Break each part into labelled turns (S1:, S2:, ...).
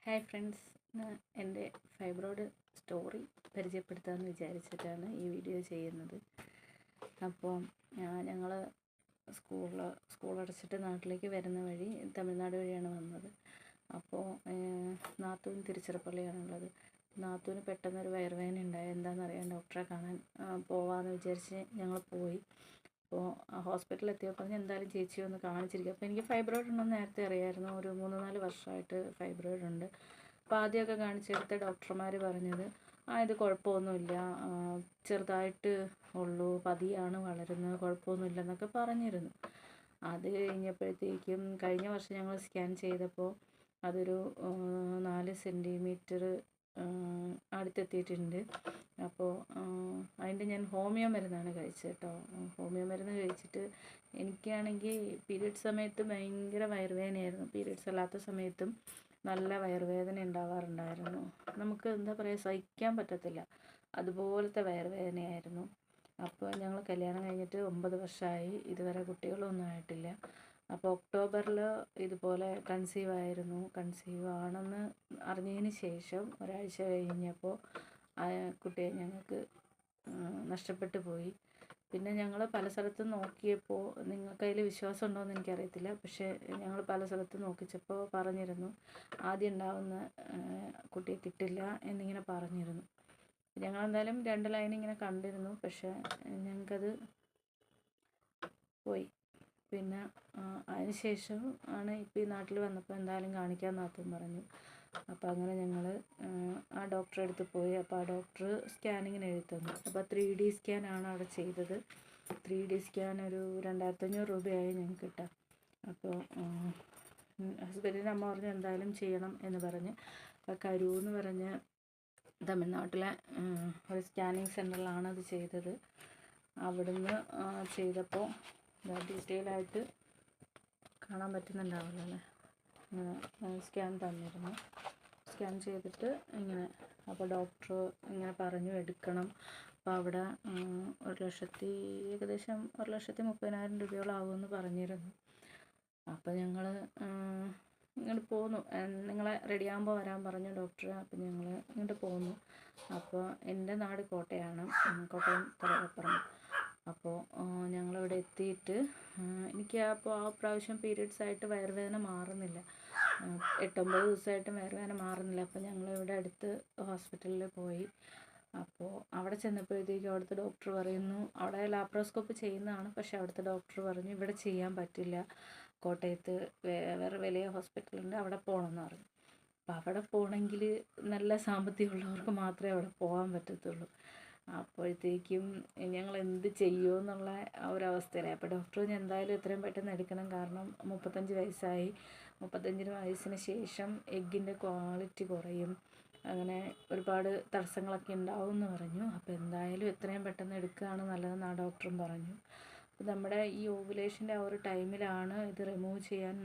S1: Hi friends, എൻ്റെ fibroid story പരിചയപ്പെടുത്താമെന്ന് വിചാരിച്ചിട്ടാണ് ഈ വീഡിയോ ചെയ്യുന്നത്. അപ്പോൾ ഞങ്ങൾ സ്കൂൾ അടച്ചിട്ട് നാട്ടിലേക്ക് വരുന്ന വഴി തമിഴ്നാട് വഴിയാണ് വന്നത്. അപ്പോൾ നാത്തൂൻ തിരുച്ചിറപ്പള്ളിയാണുള്ളത്. നാത്തൂന് പെട്ടെന്നൊരു വയറുവേദന ഉണ്ടായി. എന്താണെന്നറിയാൻ ഡോക്ടറെ കാണാൻ പോവാമെന്ന് വിചാരിച്ച് ഞങ്ങൾ പോയി. അപ്പോൾ ഹോസ്പിറ്റലിൽ എത്തിയപ്പോൾ പറഞ്ഞ് എന്തായാലും ചേച്ചി ഒന്ന് കാണിച്ചിരിക്കും. അപ്പോൾ എനിക്ക് ഫൈബ്രോയിഡ് ഉണ്ടെന്ന് നേരത്തെ അറിയായിരുന്നു. ഒരു 3-4 വർഷമായിട്ട് ഫൈബ്രോയിഡ് ഉണ്ട്. അപ്പോൾ ആദ്യമൊക്കെ കാണിച്ചെടുത്ത ഡോക്ടർമാർ പറഞ്ഞത് ഇത് കുഴപ്പമൊന്നുമില്ല, ചെറുതായിട്ട് ഉള്ളൂ, പതിയാണ് വളരുന്നത്, കുഴപ്പമൊന്നുമില്ലെന്നൊക്കെ പറഞ്ഞിരുന്നു. അത് കഴിഞ്ഞപ്പോഴത്തേക്കും കഴിഞ്ഞ വർഷം ഞങ്ങൾ സ്കാൻ ചെയ്തപ്പോൾ അതൊരു 4 സെൻറ്റിമീറ്റർ അടുത്തെത്തിയിട്ടുണ്ട്. അപ്പോൾ അതിൻ്റെ ഞാൻ ഹോമിയോ മരുന്നാണ് കഴിച്ചത് കേട്ടോ. ഹോമിയോ മരുന്ന് കഴിച്ചിട്ട് എനിക്കാണെങ്കിൽ പീരിയഡ്സ് സമയത്ത് ഭയങ്കര വയറുവേദനയായിരുന്നു. പീരിയഡ്സ് അല്ലാത്ത സമയത്തും നല്ല വയറുവേദന ഉണ്ടാവാറുണ്ടായിരുന്നു. നമുക്ക് എന്താ പറയുക, സഹിക്കാൻ പറ്റത്തില്ല, അതുപോലത്തെ വയറുവേദനയായിരുന്നു. അപ്പോൾ ഞങ്ങൾ കല്യാണം കഴിഞ്ഞിട്ട് 9 വർഷമായി, ഇതുവരെ കുട്ടികളൊന്നും ആയിട്ടില്ല. അപ്പോൾ ഒക്ടോബറിൽ ഇതുപോലെ കൺസീവ് ആണെന്ന് അറിഞ്ഞതിന് ശേഷം ഒരാഴ്ച കഴിഞ്ഞപ്പോൾ കുട്ടിയെ ഞങ്ങൾക്ക് നഷ്ടപ്പെട്ടു പോയി. പിന്നെ ഞങ്ങൾ പല സ്ഥലത്തും നോക്കിയപ്പോൾ, നിങ്ങൾക്ക് അതിൽ വിശ്വാസം ഉണ്ടോയെന്ന് എനിക്കറിയത്തില്ല, പക്ഷേ ഞങ്ങൾ പല സ്ഥലത്തും നോക്കിച്ചപ്പോൾ പറഞ്ഞിരുന്നു ആദ്യം ഉണ്ടാവുന്ന കുട്ടിയെ കിട്ടില്ല എന്നിങ്ങനെ പറഞ്ഞിരുന്നു. ഞങ്ങളെന്തായാലും 2 ലൈൻ ഇങ്ങനെ കണ്ടിരുന്നു, പക്ഷേ ഞങ്ങൾക്കത് പോയി. പിന്നെ അതിന് ശേഷം ആണ് ഇപ്പോൾ ഈ നാട്ടിൽ വന്നപ്പോൾ എന്തായാലും കാണിക്കാൻ നാത്തൂൻ പറഞ്ഞു. അപ്പോൾ അങ്ങനെ ഞങ്ങൾ ആ ഡോക്ടറെ അടുത്ത് പോയി. അപ്പോൾ ആ ഡോക്ടർ സ്കാനിങ്ങിന് എഴുതി തന്നു. അപ്പോൾ 3D സ്കാനാണ് അവിടെ ചെയ്തത്. 3D സ്കാൻ ഒരു 2500 രൂപയായി ഞങ്ങൾക്ക് കിട്ടാം. അപ്പോൾ ഹസ്ബൻഡിൻ്റെ അമ്മ പറഞ്ഞു എന്തായാലും ചെയ്യണം എന്ന് പറഞ്ഞ്. അപ്പോൾ കരൂർ എന്ന് പറഞ്ഞ തമിഴ്നാട്ടിലെ ഒരു സ്കാനിങ് സെൻറ്ററിലാണ് അത് ചെയ്തത്. അവിടുന്ന് ചെയ്തപ്പോൾ ഡീറ്റെയിൽ ആയിട്ട് കാണാൻ പറ്റുന്നുണ്ടാവില്ല അല്ലേ, സ്കാൻ തന്നിരുന്നു. സ്കാൻ ചെയ്തിട്ട് ഇങ്ങനെ, അപ്പോൾ ഡോക്ടർ ഇങ്ങനെ പറഞ്ഞു എടുക്കണം. അപ്പോൾ അവിടെ ഏകദേശം 1,30,000 രൂപയോളം ആകുമെന്ന് പറഞ്ഞിരുന്നു. അപ്പോൾ ഞങ്ങൾ ഇങ്ങോട്ട് പോന്നു. നിങ്ങളെ റെഡിയാകുമ്പോൾ വരാൻ പറഞ്ഞു ഡോക്ടർ. അപ്പോൾ ഞങ്ങൾ ഇങ്ങോട്ട് പോന്നു. അപ്പോൾ എൻ്റെ നാട് കോട്ടയം തലപ്പറമ്പ്. അപ്പോൾ ഞങ്ങളിവിടെ എത്തിയിട്ട് എനിക്ക് അപ്പോൾ ആ പ്രാവശ്യം പീരിയഡ്സ് ആയിട്ട് വയറുവേദന മാറുന്നില്ല. 8-9 ദിവസമായിട്ടും വയറുവേദന മാറുന്നില്ല. അപ്പോൾ ഞങ്ങളിവിടെ അടുത്ത് ഹോസ്പിറ്റലിൽ പോയി. അപ്പോൾ അവിടെ ചെന്നപ്പോഴത്തേക്കും അവിടുത്തെ ഡോക്ടർ പറയുന്നു, അവിടെ ലാപ്രോസ്കോപ്പ് ചെയ്യുന്നതാണ്, പക്ഷേ അവിടുത്തെ ഡോക്ടർ പറഞ്ഞു ഇവിടെ ചെയ്യാൻ പറ്റില്ല, കോട്ടയത്ത് വേറെ വലിയ ഹോസ്പിറ്റലുണ്ട്, അവിടെ പോകണമെന്ന് പറഞ്ഞു. അപ്പോൾ അവിടെ പോകണമെങ്കിൽ നല്ല സാമ്പത്തികമുള്ളവർക്ക് മാത്രമേ അവിടെ പോകാൻ പറ്റത്തുള്ളൂ. അപ്പോഴത്തേക്കും ഞങ്ങൾ എന്ത് ചെയ്യുമെന്നുള്ള ആ ഒരു അവസ്ഥയിലായി. അപ്പോൾ ഡോക്ടർ എന്തായാലും എത്രയും പെട്ടെന്ന് എടുക്കണം, കാരണം 35 വയസ്സായി, 35 വയസ്സിന് ശേഷം എഗ്ഗിൻ്റെ ക്വാളിറ്റി കുറയും, അങ്ങനെ ഒരുപാട് തടസ്സങ്ങളൊക്കെ ഉണ്ടാവും എന്ന് പറഞ്ഞു. അപ്പോൾ എന്തായാലും എത്രയും പെട്ടെന്ന് എടുക്കുകയാണ് നല്ലതെന്ന് ആ ഡോക്ടറും പറഞ്ഞു. അപ്പോൾ നമ്മുടെ ഈ ഓവുലേഷൻ്റെ ആ ഒരു ടൈമിലാണ് ഇത് റിമൂവ് ചെയ്യാൻ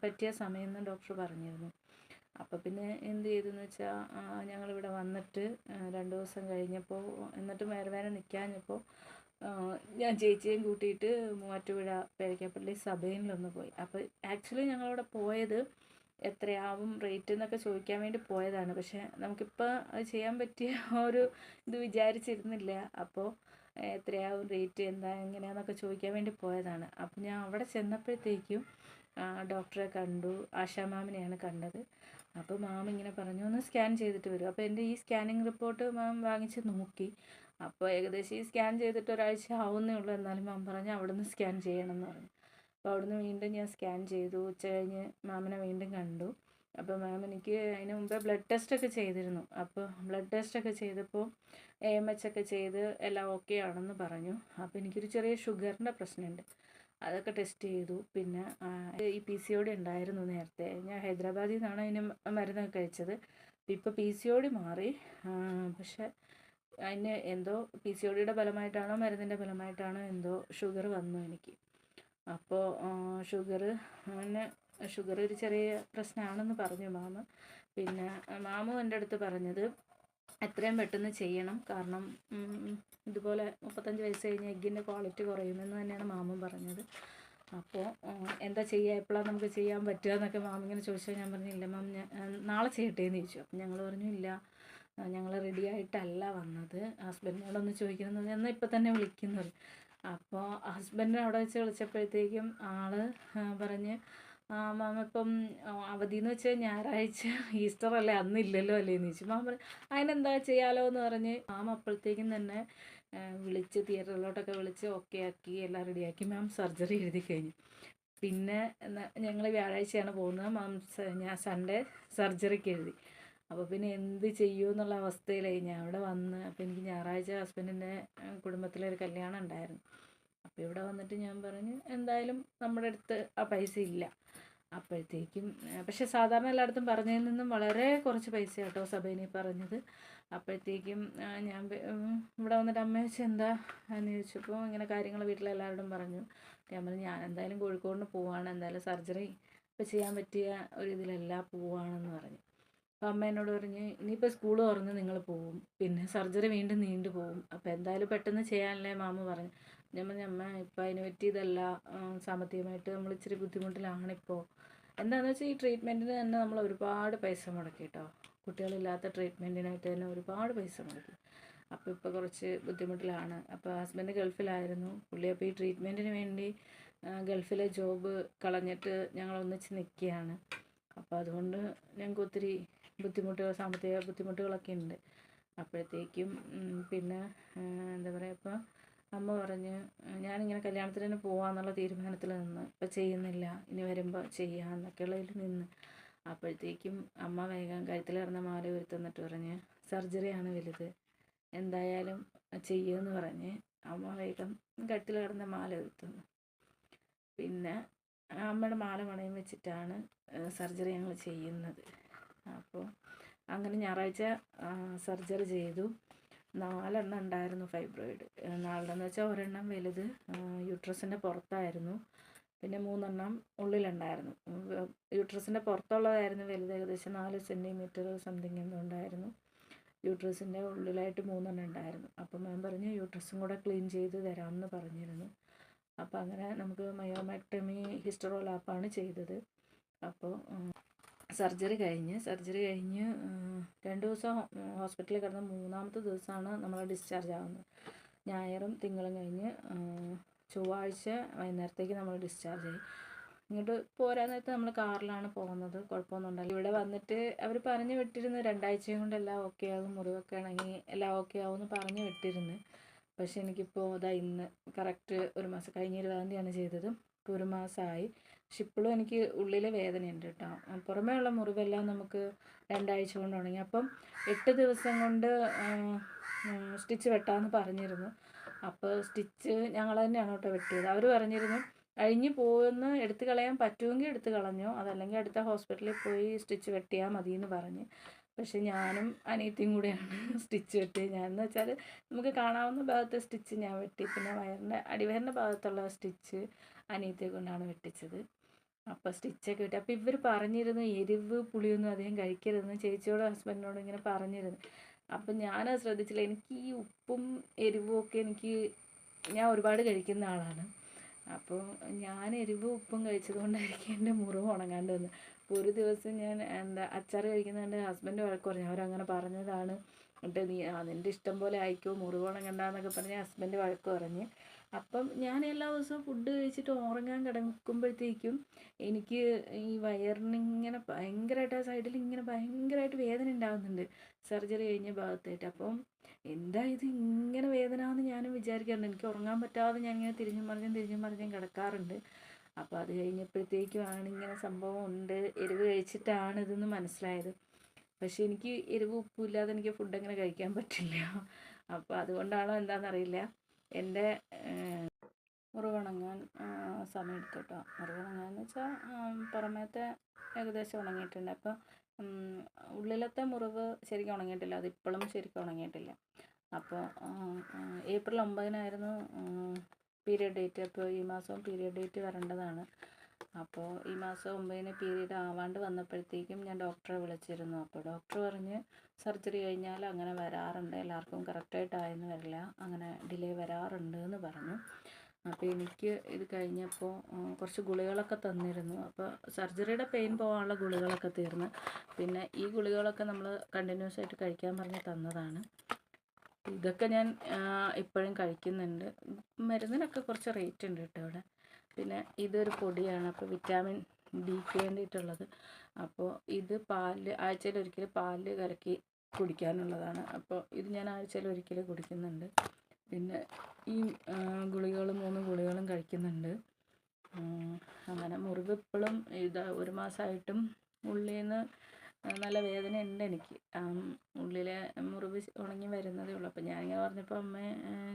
S1: പറ്റിയ സമയമെന്ന് ഡോക്ടർ പറഞ്ഞിരുന്നു. അപ്പോൾ പിന്നെ എന്ത് ചെയ്തെന്ന് വെച്ചാൽ ഞങ്ങളിവിടെ വന്നിട്ട് 2 ദിവസം കഴിഞ്ഞപ്പോൾ, എന്നിട്ടും വയറുവേദന നിൽക്കാഞ്ഞപ്പോൾ ഞാൻ ചേച്ചിയും കൂട്ടിയിട്ട് മൂവാറ്റുപുഴ പേരയ്ക്കാപ്പള്ളി സബൈനിലൊന്ന് പോയി. അപ്പോൾ ആക്ച്വലി ഞങ്ങളവിടെ പോയത് എത്രയാവും റേറ്റ് എന്നൊക്കെ ചോദിക്കാൻ വേണ്ടി പോയതാണ്, പക്ഷേ നമുക്കിപ്പോൾ അത് ചെയ്യാൻ പറ്റിയ ഒരു ഇത് വിചാരിച്ചിരുന്നില്ല. അപ്പോൾ എത്രയാവും റേറ്റ്, എന്താ എങ്ങനെയാണെന്നൊക്കെ ചോദിക്കാൻ വേണ്ടി പോയതാണ്. അപ്പോൾ ഞാൻ അവിടെ ചെന്നപ്പോഴത്തേക്കും ഡോക്ടറെ കണ്ടു, ആശാ മാമിനെയാണ് കണ്ടത്. അപ്പോൾ മാം ഇങ്ങനെ പറഞ്ഞു ഒന്ന് സ്കാൻ ചെയ്തിട്ട് വരും. അപ്പോൾ എൻ്റെ ഈ സ്കാനിങ് റിപ്പോർട്ട് മാം വാങ്ങിച്ച് നോക്കി. അപ്പോൾ ഏകദേശം ഈ സ്കാൻ ചെയ്തിട്ട് ഒരാഴ്ച ആവുന്നേ ഉള്ളൂ. എന്നാലും മാം പറഞ്ഞു അവിടുന്ന് സ്കാൻ ചെയ്യണം എന്ന് പറഞ്ഞു. അപ്പോൾ അവിടുന്ന് വീണ്ടും ഞാൻ സ്കാൻ ചെയ്തു. ഉച്ച കഴിഞ്ഞ് മാമിനെ വീണ്ടും കണ്ടു. അപ്പോൾ മാം എനിക്ക് അതിന് മുമ്പേ ബ്ലഡ് ടെസ്റ്റൊക്കെ ചെയ്തിരുന്നു. അപ്പോൾ ബ്ലഡ് ടെസ്റ്റൊക്കെ ചെയ്തപ്പോൾ AMH ഒക്കെ ചെയ്ത് എല്ലാം ഓക്കെ ആണെന്ന് പറഞ്ഞു. അപ്പോൾ എനിക്കൊരു ചെറിയ ഷുഗറിൻ്റെ പ്രശ്നമുണ്ട്, അതൊക്കെ ടെസ്റ്റ് ചെയ്തു. പിന്നെ ഈ PCOD ഉണ്ടായിരുന്നു നേരത്തെ. ഞാൻ ഹൈദരാബാദിൽ നിന്നാണ് അതിന് മരുന്നൊക്കെ കഴിച്ചത്. ഇപ്പോൾ PCOD മാറി, പക്ഷെ അതിന് എന്തോ PCODയുടെ ഫലമായിട്ടാണോ മരുന്നിൻ്റെ ഫലമായിട്ടാണോ എന്തോ ഷുഗർ വന്നു എനിക്ക്. അപ്പോൾ ഷുഗർ ഒരു ചെറിയ പ്രശ്നമാണെന്ന് പറഞ്ഞു മാമ്. പിന്നെ മാമും എൻ്റെ അടുത്ത് പറഞ്ഞത് എത്രയും പെട്ടെന്ന് ചെയ്യണം, കാരണം ഇതുപോലെ 35 വയസ്സ് കഴിഞ്ഞ് എഗ്ഗിൻ്റെ ക്വാളിറ്റി കുറയുമെന്ന് തന്നെയാണ് മാമും പറഞ്ഞത്. അപ്പോൾ എന്താ ചെയ്യുക, എപ്പോഴാണ് നമുക്ക് ചെയ്യാൻ പറ്റുക എന്നൊക്കെ മാം ഇങ്ങനെ ചോദിച്ചാൽ ഞാൻ പറഞ്ഞു ഇല്ല മാം, ഞാൻ നാളെ ചെയ്യട്ടെ എന്ന് ചോദിച്ചു. അപ്പം ഞങ്ങൾ പറഞ്ഞു ഇല്ല, ഞങ്ങൾ റെഡി ആയിട്ടല്ല വന്നത്, ഹസ്ബൻഡിനോടൊന്ന് ചോദിക്കണമെന്ന് പറഞ്ഞാൽ എന്നാൽ ഇപ്പം തന്നെ വിളിക്കുന്നത്. അപ്പോൾ ഹസ്ബൻഡിനെ അവിടെ വെച്ച് വിളിച്ചപ്പോഴത്തേക്കും ആൾ പറഞ്ഞ് മാം ഇപ്പം അവധി എന്ന് വെച്ചാൽ ഞായറാഴ്ച ഈസ്റ്റർ അല്ലേ, അന്നില്ലല്ലോ അല്ലേ എന്ന് ചോദിച്ചു. മാം പറഞ്ഞു അതിനെന്താ ചെയ്യാലോ എന്ന് പറഞ്ഞ് മാം അപ്പോഴത്തേക്കും തന്നെ വിളിച്ച് തിയേറ്ററിലോട്ടൊക്കെ വിളിച്ച് ഓക്കെ ആക്കി എല്ലാം റെഡിയാക്കി മാം സർജറി എഴുതി കഴിഞ്ഞു. പിന്നെ ഞങ്ങൾ വ്യാഴാഴ്ചയാണ് പോകുന്നത്, മാം ഞാൻ സൺഡേ സർജറിക്ക് എഴുതി. അപ്പോൾ പിന്നെ എന്ത് ചെയ്യൂ എന്നുള്ള അവസ്ഥയിലായി ഞാൻ അവിടെ വന്ന്. അപ്പോൾ എനിക്ക് ഞായറാഴ്ച ഹസ്ബൻഡിൻ്റെ കുടുംബത്തിലൊരു കല്യാണം ഉണ്ടായിരുന്നു. അപ്പോൾ ഇവിടെ വന്നിട്ട് ഞാൻ പറഞ്ഞു എന്തായാലും നമ്മുടെ അടുത്ത് ആ പൈസ ഇല്ല. അപ്പോഴത്തേക്കും പക്ഷെ സാധാരണ എല്ലായിടത്തും പറഞ്ഞതിൽ നിന്നും വളരെ കുറച്ച് പൈസ കേട്ടോ സബൈനി പറഞ്ഞത്. അപ്പോഴത്തേക്കും ഞാൻ ഇവിടെ വന്നിട്ട് അമ്മ വെച്ച് എന്താ എന്ന് ചോദിച്ചപ്പോൾ ഇങ്ങനെ കാര്യങ്ങൾ വീട്ടിലെല്ലാവരോടും പറഞ്ഞു. ഞാൻ പറഞ്ഞു ഞാൻ എന്തായാലും കോഴിക്കോടിന് പോവാണ്, എന്തായാലും സർജറി ഇപ്പോൾ ചെയ്യാൻ പറ്റിയ ഒരു ഇതിലല്ല, പോവാണെന്ന് പറഞ്ഞു. അപ്പോൾ അമ്മ എന്നോട് പറഞ്ഞ് ഇനിയിപ്പോൾ സ്കൂൾ തുറന്ന് നിങ്ങൾ പോവും, പിന്നെ സർജറി വീണ്ടും നീണ്ടു പോവും, അപ്പോൾ എന്തായാലും പെട്ടെന്ന് ചെയ്യാനല്ലേ മാമ പറഞ്ഞു. ഞാൻ പറഞ്ഞു അമ്മ ഇപ്പം അതിന് പറ്റിയതല്ല, സാമ്പത്തികമായിട്ട് നമ്മൾ ഇച്ചിരി ബുദ്ധിമുട്ടിലാണിപ്പോൾ. എന്താണെന്ന് വെച്ചാൽ ഈ ട്രീറ്റ്മെൻറ്റിന് തന്നെ നമ്മൾ ഒരുപാട് പൈസ മുടക്കി കേട്ടോ, കുട്ടികളില്ലാത്ത ട്രീറ്റ്മെൻറ്റിനായിട്ട് തന്നെ ഒരുപാട് പൈസ മുടക്കി. അപ്പോൾ ഇപ്പോൾ കുറച്ച് ബുദ്ധിമുട്ടിലാണ്. അപ്പോൾ ഹസ്ബൻഡ് ഗൾഫിലായിരുന്നു പുള്ളി, അപ്പോൾ ഈ ട്രീറ്റ്മെൻറ്റിന് വേണ്ടി ഗൾഫിലെ ജോബ് കളഞ്ഞിട്ട് ഞങ്ങൾ ഒന്നിച്ച് നിൽക്കുകയാണ്. അപ്പോൾ അതുകൊണ്ട് ഞങ്ങൾക്ക് ഒത്തിരി ബുദ്ധിമുട്ടുകൾ, സാമ്പത്തിക ബുദ്ധിമുട്ടുകളൊക്കെ ഉണ്ട്. അപ്പോഴത്തേക്കും പിന്നെ എന്താ പറയുക, ഇപ്പോൾ അമ്മ പറഞ്ഞ് ഞാനിങ്ങനെ കല്യാണത്തിന് തന്നെ പോകാമെന്നുള്ള തീരുമാനത്തിൽ നിന്ന്, ഇപ്പോൾ ചെയ്യുന്നില്ല, ഇനി വരുമ്പോൾ ചെയ്യാമെന്നൊക്കെയുള്ളതിൽ നിന്ന്. അപ്പോഴത്തേക്കും അമ്മ വേഗം കഴുത്തിൽ കിടന്ന മാല ഉയർത്തുന്നിട്ട് പറഞ്ഞ് സർജറിയാണ് വലുത്, എന്തായാലും ചെയ്യുമെന്ന് പറഞ്ഞ് അമ്മ വേഗം കഴുത്തിൽ കിടന്ന മാല ഉയർത്തുന്നു. പിന്നെ അമ്മയുടെ മാല പണയം വെച്ചിട്ടാണ് സർജറി ഞങ്ങൾ ചെയ്യുന്നത്. അപ്പോൾ അങ്ങനെ ഞായറാഴ്ച സർജറി ചെയ്തു. 4 എണ്ണം ഉണ്ടായിരുന്നു ഫൈബ്രോയിഡ്. 4 എന്ന് വെച്ചാൽ ഒരെണ്ണം വലുത് യൂട്രസിൻ്റെ പുറത്തായിരുന്നു, പിന്നെ 3 എണ്ണം ഉള്ളിലുണ്ടായിരുന്നു. യൂട്രസിൻ്റെ പുറത്തുള്ളതായിരുന്നു വലുത്, ഏകദേശം 4 സെൻറ്റിമീറ്റർ സംതിങ് എന്തോ ഉണ്ടായിരുന്നു. യൂട്രസിൻ്റെ ഉള്ളിലായിട്ട് 3 എണ്ണം ഉണ്ടായിരുന്നു. അപ്പോൾ മാം പറഞ്ഞു യൂട്രസും കൂടെ ക്ലീൻ ചെയ്ത് തരാമെന്ന് പറഞ്ഞിരുന്നു. അപ്പോൾ അങ്ങനെ നമുക്ക് മയോമാക്ടമി ഹിസ്റ്ററോലാപ്പാണ് ചെയ്തത്. അപ്പോൾ സർജറി കഴിഞ്ഞ് 2 ദിവസം ഹോസ്പിറ്റലിൽ കിടന്ന് 3-ാമത്തെ ദിവസമാണ് നമ്മൾ ഡിസ്ചാർജ് ആകുന്നത്. ഞായറും തിങ്കളും കഴിഞ്ഞ് ചൊവ്വാഴ്ച വൈകുന്നേരത്തേക്ക് നമ്മൾ ഡിസ്ചാർജ് ആയി. ഇങ്ങോട്ട് പോരാൻ നേരത്ത് നമ്മൾ കാറിലാണ് പോകുന്നത്, കുഴപ്പമൊന്നും ഉണ്ടായില്ല. ഇവിടെ വന്നിട്ട് അവർ പറഞ്ഞു വിട്ടിരുന്നു 2 ആഴ്ചയും കൊണ്ട് എല്ലാം ഓക്കെ ആകും, മുറിവൊക്കെ ആണെങ്കിൽ എല്ലാം ഓക്കെ ആകും എന്ന് പറഞ്ഞു വിട്ടിരുന്നു. പക്ഷെ എനിക്കിപ്പോൾ ഇന്ന് കറക്റ്റ് 1 മാസം കഴിഞ്ഞ 20-ാം തീയതിയാണ് ചെയ്തത്. ഇപ്പോൾ 1 മാസമായി. പക്ഷെ ഇപ്പോഴും എനിക്ക് ഉള്ളിൽ വേദനയുണ്ട് കേട്ടോ. പുറമേ ഉള്ള മുറിവെല്ലാം നമുക്ക് 2 ആഴ്ച കൊണ്ട് ഉണങ്ങി. അപ്പം 8 ദിവസം കൊണ്ട് സ്റ്റിച്ച് വെട്ടാമെന്ന് പറഞ്ഞിരുന്നു. അപ്പോൾ സ്റ്റിച്ച് ഞങ്ങൾ തന്നെയാണ് കേട്ടോ വെട്ടിയത്. അവർ പറഞ്ഞിരുന്നു അഴിഞ്ഞ് പോകുന്ന എടുത്ത് കളയാൻ പറ്റുമെങ്കിൽ എടുത്ത് കളഞ്ഞോ, അതല്ലെങ്കിൽ അടുത്ത ഹോസ്പിറ്റലിൽ പോയി സ്റ്റിച്ച് വെട്ടിയാൽ മതിയെന്ന് പറഞ്ഞ്. പക്ഷെ ഞാനും അനിയത്തിയും കൂടെയാണ് സ്റ്റിച്ച് വെട്ടിയത്. ഞാനെന്ന് വെച്ചാൽ നമുക്ക് കാണാവുന്ന ഭാഗത്തെ സ്റ്റിച്ച് ഞാൻ വെട്ടി, പിന്നെ അടിവയറിൻ്റെ ഭാഗത്തുള്ള സ്റ്റിച്ച് അനിയത്തിയെ കൊണ്ടാണ് വെട്ടിച്ചത്. അപ്പോൾ സ്റ്റിച്ചൊക്കെ വെട്ടി. അപ്പോൾ ഇവർ പറഞ്ഞിരുന്നു എരിവ് പുളിയൊന്നും അധികം കഴിക്കരുതെന്ന്, ചേച്ചിയോട് ഹസ്ബൻഡിനോട് ഇങ്ങനെ പറഞ്ഞിരുന്നു. അപ്പം ഞാനത് ശ്രദ്ധിച്ചില്ല. എനിക്ക് ഈ ഉപ്പും എരിവും ഒക്കെ ഞാൻ ഒരുപാട് കഴിക്കുന്ന ആളാണ്. അപ്പോൾ ഞാൻ എരിവും ഉപ്പും കഴിച്ചത് കൊണ്ടായിരിക്കും എൻ്റെ മുറിവ് ഉണങ്ങാണ്ട് വന്നത്. അപ്പോൾ ഒരു ദിവസം ഞാൻ അച്ചാർ കഴിക്കുന്നത് എൻ്റെ ഹസ്ബൻഡ് വഴക്ക് പറഞ്ഞു, അവരങ്ങനെ പറഞ്ഞതാണ്, എന്നിട്ട് നീ നിൻ്റെ ഇഷ്ടം പോലെ ആയിക്കോ, മുറിവ് ഉണങ്ങണ്ടെന്നൊക്കെ പറഞ്ഞ് ഹസ്ബൻഡ് വഴക്ക് പറഞ്ഞ്. അപ്പം ഞാൻ എല്ലാ ദിവസവും ഫുഡ് കഴിച്ചിട്ട് ഉറങ്ങാൻ കിടക്കുമ്പോഴത്തേക്കും എനിക്ക് ഈ വയറിനിങ്ങനെ ഭയങ്കരമായിട്ട്, ആ സൈഡിൽ ഇങ്ങനെ ഭയങ്കരമായിട്ട് വേദന ഉണ്ടാകുന്നുണ്ട്, സർജറി കഴിഞ്ഞ ഭാഗത്തായിട്ട്. അപ്പം എന്താ ഇത് ഇങ്ങനെ വേദന എന്ന് ഞാനും വിചാരിക്കാറുണ്ട്. എനിക്ക് ഉറങ്ങാൻ പറ്റാതെ ഞാനിങ്ങനെ തിരിഞ്ഞും മറിഞ്ഞും കിടക്കാറുണ്ട്. അപ്പോൾ അത് കഴിഞ്ഞപ്പോഴത്തേക്കുമാണ് ഇങ്ങനെ സംഭവം ഉണ്ട്, എരിവ് കഴിച്ചിട്ടാണ് ഇതെന്ന് മനസ്സിലായത്. പക്ഷെ എനിക്ക് എരിവ് ഉപ്പില്ലാതെ എനിക്ക് ഫുഡ് അങ്ങനെ കഴിക്കാൻ പറ്റില്ല. അപ്പോൾ അതുകൊണ്ടാണോ എന്താണെന്നറിയില്ല, എൻ്റെ മുറിവുണങ്ങാൻ സമയമെടുത്തു കേട്ടോ. മുറിവുണങ്ങാന്ന് വെച്ചാൽ പുറമേത്തെ ഏകദേശം ഉണങ്ങിയിട്ടുണ്ട്. അപ്പോൾ ഉള്ളിലത്തെ മുറിവ് ശരിക്കും ഉണങ്ങിയിട്ടില്ല, അതിപ്പോഴും ശരിക്കും ഉണങ്ങിയിട്ടില്ല. അപ്പോൾ ഏപ്രിൽ 9-നായിരുന്നു പീരിയഡ് ഡേറ്റ്. അപ്പോൾ ഈ മാസം പീരിയഡ് ഡേറ്റ് വരേണ്ടതാണ്. അപ്പോൾ ഈ മാസം 9-ന് പീരിയഡ് ആവാണ്ട് വന്നപ്പോഴത്തേക്കും ഞാൻ ഡോക്ടറെ വിളിച്ചിരുന്നു. അപ്പോൾ ഡോക്ടർ പറഞ്ഞ് സർജറി കഴിഞ്ഞാൽ അങ്ങനെ വരാറുണ്ട്, എല്ലാവർക്കും കറക്റ്റായിട്ട് ആയെന്ന് വരില്ല, അങ്ങനെ ഡിലേ വരാറുണ്ട് എന്ന് പറഞ്ഞു. അപ്പോൾ എനിക്ക് ഇത് കഴിഞ്ഞപ്പോൾ കുറച്ച് ഗുളികളൊക്കെ തന്നിരുന്നു. അപ്പോൾ സർജറിയുടെ പെയിൻ പോകാനുള്ള ഗുളികളൊക്കെ തീർന്ന്. പിന്നെ ഈ ഗുളികളൊക്കെ നമ്മൾ കണ്ടിന്യൂസ് ആയിട്ട് കഴിക്കാൻ പറഞ്ഞ് തന്നതാണ്. ഇതൊക്കെ ഞാൻ ഇപ്പോഴും കഴിക്കുന്നുണ്ട്. മരുന്നിനൊക്കെ കുറച്ച് റേറ്റ് ഉണ്ട് കേട്ടോ ഇവിടെ. പിന്നെ ഇതൊരു പൊടിയാണ്, അപ്പോൾ വിറ്റാമിൻ ഡിക്ക് വേണ്ടിയിട്ടുള്ളത്. അപ്പോൾ ഇത് ആഴ്ചയിൽ ഒരിക്കൽ പാലിൽ കലക്കി കുടിക്കാനുള്ളതാണ്. അപ്പോൾ ഇത് ഞാൻ ആഴ്ചയിൽ ഒരിക്കൽ കുടിക്കുന്നുണ്ട്. പിന്നെ ഈ ഗുളികകൾ 3 ഗുളികളും കഴിക്കുന്നുണ്ട്. അങ്ങനെ മുറിവ് ഇപ്പോഴും ഒരു മാസമായിട്ടും ഉള്ളിൽ നിന്ന് നല്ല വേദന ഉണ്ട് എനിക്ക്. ഉള്ളിലെ മുറിവ് ഉണങ്ങി വരുന്നതേ ഉള്ളൂ. അപ്പോൾ ഞാനിങ്ങനെ പറഞ്ഞപ്പോൾ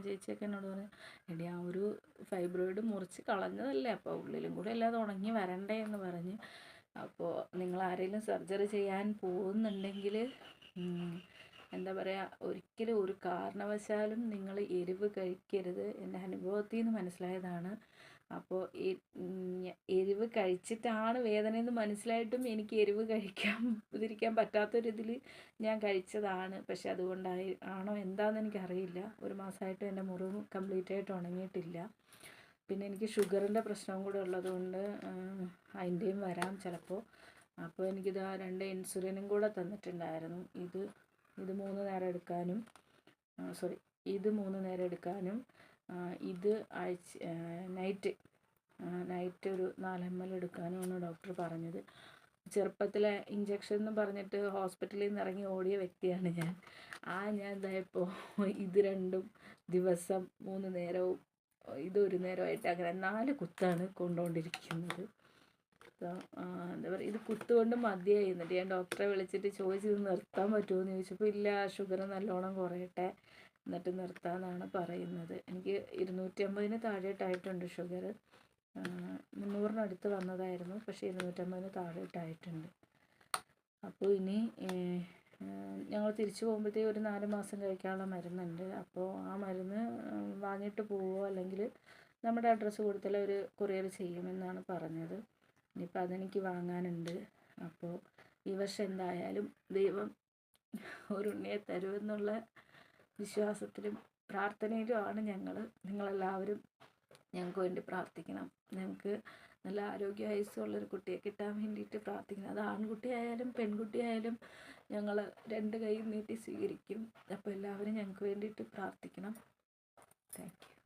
S1: ചേച്ചിയൊക്കെ എന്നോട് പറഞ്ഞു, എടി ആ ഒരു ഫൈബ്രോയിഡ് മുറിച്ച് കളഞ്ഞതല്ലേ, അപ്പോൾ ഉള്ളിലും കൂടെ അല്ലാതെ ഉണങ്ങി വരണ്ടേ എന്ന് പറഞ്ഞ്. അപ്പോൾ നിങ്ങൾ ആരെങ്കിലും സർജറി ചെയ്യാൻ പോകുന്നുണ്ടെങ്കിൽ എന്താ പറയുക, ഒരിക്കലും ഒരു കാരണവശാലും നിങ്ങൾ എരിവ് കഴിക്കരുത്. എൻ്റെ അനുഭവത്തിൽ നിന്ന് മനസ്സിലായതാണ്. അപ്പോൾ എരിവ് കഴിച്ചിട്ടാണ് വേദനയെന്ന് മനസ്സിലായിട്ടും എനിക്ക് എരിവ് കഴിക്കാതിരിക്കാൻ പറ്റാത്തൊരിതിൽ ഞാൻ കഴിച്ചതാണ്. പക്ഷെ ആണോ എന്താണെന്ന് എനിക്കറിയില്ല. ഒരു മാസമായിട്ട് എൻ്റെ മുറിവ് കംപ്ലീറ്റ് ആയിട്ട് ഉണങ്ങിയിട്ടില്ല. പിന്നെ എനിക്ക് ഷുഗറിൻ്റെ പ്രശ്നവും കൂടെ ഉള്ളതുകൊണ്ട് അതിൻ്റെയും വരാം ചിലപ്പോൾ. അപ്പോൾ എനിക്കിത് 2 ഇൻസുലിനും കൂടെ തന്നിട്ടുണ്ടായിരുന്നു. ഇത് 3 നേരം എടുക്കാനും ഇത് 3 നേരം എടുക്കാനും ഇത് നൈറ്റ് ഒരു 4 ml എടുക്കാനുമാണ് ഡോക്ടർ പറഞ്ഞത്. ചെറുപ്പത്തിലെ ഇഞ്ചക്ഷൻ എന്ന് പറഞ്ഞിട്ട് ഹോസ്പിറ്റലിൽ നിന്ന് ഇറങ്ങി ഓടിയ വ്യക്തിയാണ് ഞാൻ. ഞാൻ ഇതായപ്പോൾ ഇത് 2 ദിവസം 3 നേരവും ഇത് 1 നേരമായിട്ട് അങ്ങനെ 4 കുത്താണ് കൊണ്ടുകൊണ്ടിരിക്കുന്നത്. എന്താ പറയുക, ഇത് കുത്തുകൊണ്ട് മതിയായി. എന്നിട്ട് ഞാൻ ഡോക്ടറെ വിളിച്ചിട്ട് ചോദിച്ചു ഇത് നിർത്താൻ പറ്റുമോ എന്ന് ചോദിച്ചപ്പോൾ ഇല്ല, ഷുഗർ നല്ലോണം കുറയട്ടെ എന്നിട്ട് നിർത്താമെന്നാണ് പറയുന്നത്. എനിക്ക് 250 താഴെയായിട്ടുണ്ട് ഷുഗർ. 300 വന്നതായിരുന്നു, പക്ഷേ 250 താഴെയായിട്ടുണ്ട്. അപ്പോൾ ഇനി ഞങ്ങൾ തിരിച്ചു പോകുമ്പോഴത്തേക്ക് ഒരു 4 മാസം കഴിക്കാനുള്ള മരുന്നുണ്ട്. അപ്പോൾ ആ മരുന്ന് വാങ്ങിയിട്ട് പോവുമോ അല്ലെങ്കിൽ നമ്മുടെ അഡ്രസ്സ് കൊടുത്താൽ ഒരു കൊറിയർ ചെയ്യുമെന്നാണ് പറഞ്ഞത്. ഇനിയിപ്പോൾ അതെനിക്ക് വാങ്ങാനുണ്ട്. അപ്പോൾ ഈ വർഷം എന്തായാലും ദൈവം ഒരു ഉണ്ണിയെ തരുമെന്നുള്ള വിശ്വാസത്തിലും പ്രാർത്ഥനയിലുമാണ് നിങ്ങളെല്ലാവരും ഞങ്ങൾക്ക് വേണ്ടി പ്രാർത്ഥിക്കണം. ഞങ്ങൾക്ക് നല്ല ആരോഗ്യായുസ്സുള്ളൊരു കുട്ടിയെ കിട്ടാൻ വേണ്ടിയിട്ട് പ്രാർത്ഥിക്കണം. അത് ആൺകുട്ടിയായാലും പെൺകുട്ടിയായാലും ഞങ്ങൾ 2 കൈയും നീട്ടി സ്വീകരിക്കും. അപ്പോൾ എല്ലാവരും ഞങ്ങൾക്ക് വേണ്ടിയിട്ട് പ്രാർത്ഥിക്കണം. Thank you.